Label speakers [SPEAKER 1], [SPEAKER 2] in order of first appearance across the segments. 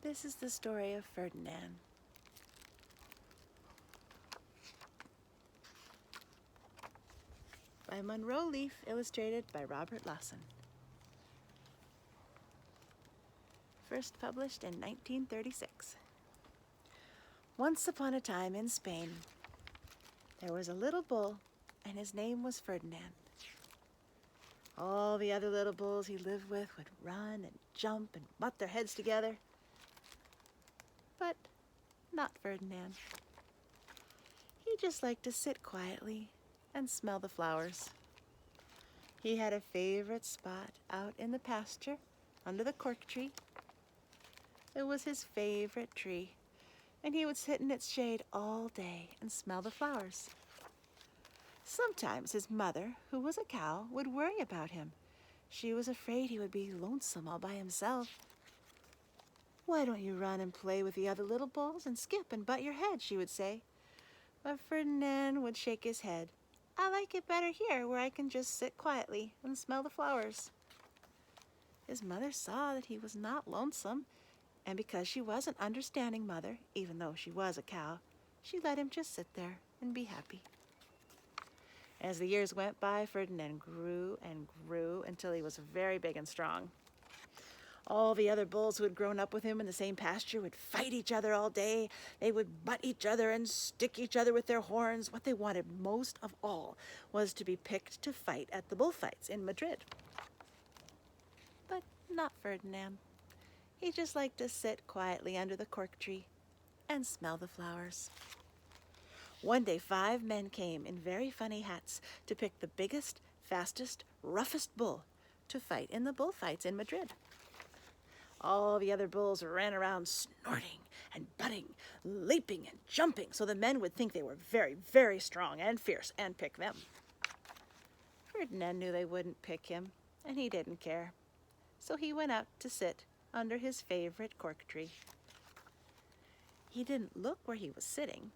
[SPEAKER 1] This is the story of Ferdinand. By Monroe Leaf, illustrated by Robert Lawson. First published in 1936. Once upon a time in Spain, there was a little bull, and his name was Ferdinand. All the other little bulls he lived with would run and jump and butt their heads together. But not Ferdinand. He just liked to sit quietly and smell the flowers. He had a favorite spot out in the pasture under the cork tree. It was his favorite tree, and he would sit in its shade all day and smell the flowers. Sometimes his mother, who was a cow, would worry about him. She was afraid he would be lonesome all by himself. "Why don't you run and play with the other little bulls and skip and butt your head?" she would say. But Ferdinand would shake his head. "I like it better here, where I can just sit quietly and smell the flowers." His mother saw that he was not lonesome, and because she was an understanding mother, even though she was a cow, she let him just sit there and be happy. As the years went by, Ferdinand grew and grew until he was very big and strong. All the other bulls who had grown up with him in the same pasture would fight each other all day. They would butt each other and stick each other with their horns. What they wanted most of all was to be picked to fight at the bullfights in Madrid. But not Ferdinand. He just liked to sit quietly under the cork tree and smell the flowers. One day 5 men came in very funny hats to pick the biggest, fastest, roughest bull to fight in the bullfights in Madrid. All the other bulls ran around snorting and butting, leaping and jumping, so the men would think they were very, very strong and fierce and pick them. Ferdinand knew they wouldn't pick him, and he didn't care. So he went out to sit under his favorite cork tree. He didn't look where he was sitting,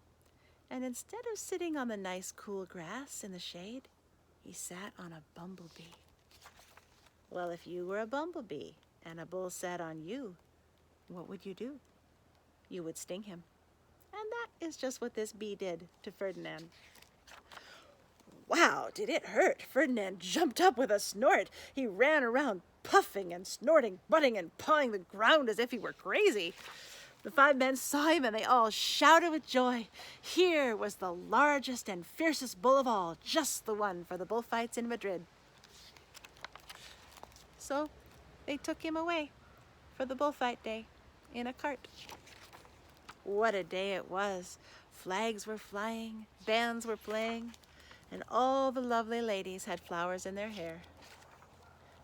[SPEAKER 1] and instead of sitting on the nice cool grass in the shade, he sat on a bumblebee. Well, if you were a bumblebee and a bull sat on you, what would you do? You would sting him. And that is just what this bee did to Ferdinand. Wow, did it hurt! Ferdinand jumped up with a snort. He ran around puffing and snorting, butting and pawing the ground as if he were crazy. The 5 men saw him and they all shouted with joy. Here was the largest and fiercest bull of all, just the one for the bullfights in Madrid. So they took him away for the bullfight day in a cart. What a day it was! Flags were flying, bands were playing, and all the lovely ladies had flowers in their hair.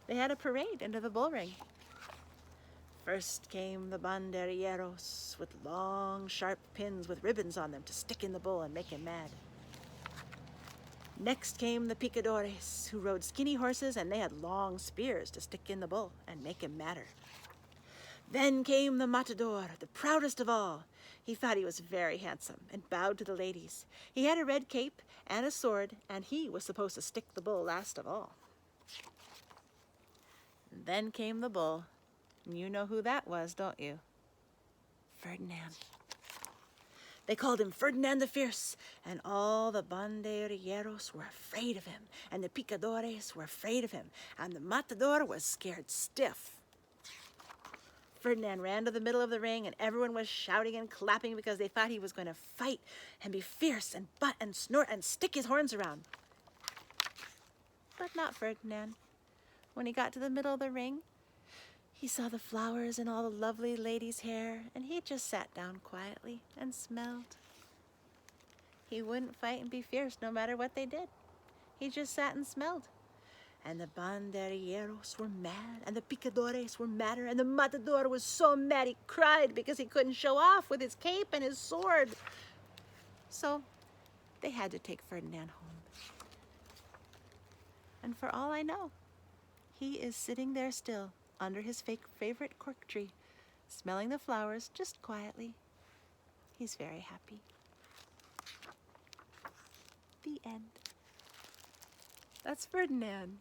[SPEAKER 1] They had a parade into the bull ring. First came the banderilleros with long, sharp pins with ribbons on them to stick in the bull and make him mad. Next came the picadores, who rode skinny horses, and they had long spears to stick in the bull and make him madder. Then came the matador, the proudest of all. He thought he was very handsome and bowed to the ladies. He had a red cape and a sword, and he was supposed to stick the bull last of all. And then came the bull. You know who that was, don't you? Ferdinand. They called him Ferdinand the Fierce, and all the banderilleros were afraid of him, and the picadores were afraid of him, and the matador was scared stiff. Ferdinand ran to the middle of the ring, and everyone was shouting and clapping because they thought he was going to fight and be fierce and butt and snort and stick his horns around. But not Ferdinand. When he got to the middle of the ring, he saw the flowers in all the lovely ladies' hair, and he just sat down quietly and smelled. He wouldn't fight and be fierce no matter what they did. He just sat and smelled. And the banderilleros were mad, and the picadores were madder, and the matador was so mad he cried because he couldn't show off with his cape and his sword. So they had to take Ferdinand home. And for all I know, he is sitting there still, under his favorite cork tree, smelling the flowers just quietly. He's very happy. The end. That's Ferdinand.